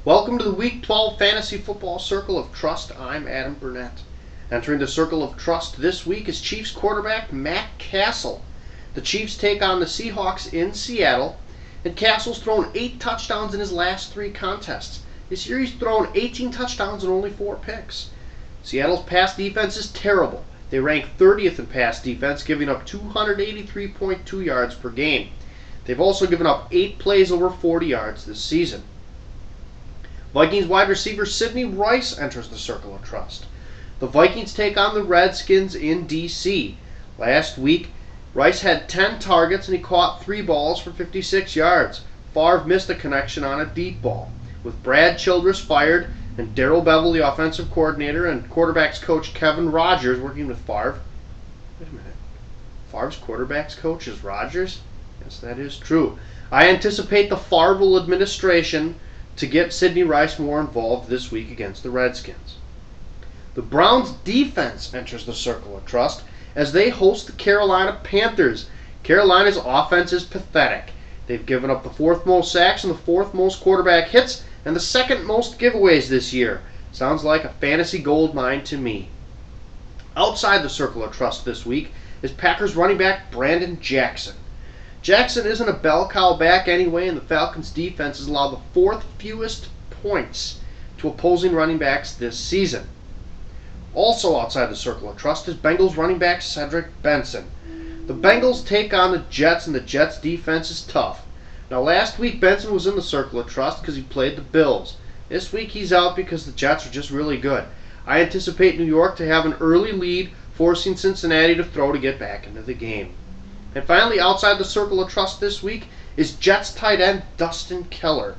Welcome to the Week 12 Fantasy Football Circle of Trust. I'm Adam Burnett. Entering the Circle of Trust this week is Chiefs quarterback Matt Cassel. The Chiefs take on the Seahawks in Seattle, and Castle's thrown 8 touchdowns in his last 3 contests. This year he's thrown 18 touchdowns and only 4 picks. Seattle's pass defense is terrible. They rank 30th in pass defense, giving up 283.2 yards per game. They've also given up 8 plays over 40 yards this season. Vikings wide receiver Sidney Rice enters the Circle of Trust. The Vikings take on the Redskins in D.C. Last week, Rice had 10 targets and he caught 3 balls for 56 yards. Favre missed a connection on a deep ball. With Brad Childress fired and Darrell Bevell, the offensive coordinator, and quarterbacks coach Kevin Rogers working with Favre. Wait a minute. Favre's quarterbacks coach is Rogers? Yes, that is true. I anticipate the Favre administration to get Sidney Rice more involved this week against the Redskins. The Browns defense enters the Circle of Trust as they host the Carolina Panthers. Carolina's offense is pathetic. They've given up the 4th most sacks and the 4th most quarterback hits and the 2nd most giveaways this year. Sounds like a fantasy gold mine to me. Outside the Circle of Trust this week is Packers running back Brandon Jackson. Jackson isn't a bell cow back anyway, and the Falcons' defense has allowed the 4th fewest points to opposing running backs this season. Also outside the Circle of Trust is Bengals running back Cedric Benson. The Bengals take on the Jets, and the Jets' defense is tough. Now, last week Benson was in the Circle of Trust because he played the Bills. This week he's out because the Jets are just really good. I anticipate New York to have an early lead, forcing Cincinnati to throw to get back into the game. And finally, outside the Circle of Trust this week is Jets tight end Dustin Keller.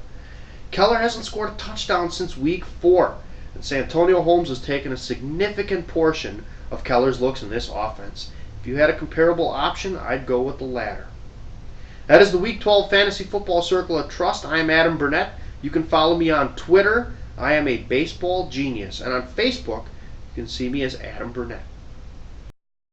Keller hasn't scored a touchdown since week 4, and Santonio Holmes has taken a significant portion of Keller's looks in this offense. If you had a comparable option, I'd go with the latter. That is the Week 12 Fantasy Football Circle of Trust. I am Adam Burnett. You can follow me on Twitter. I am a baseball genius. And on Facebook, you can see me as Adam Burnett.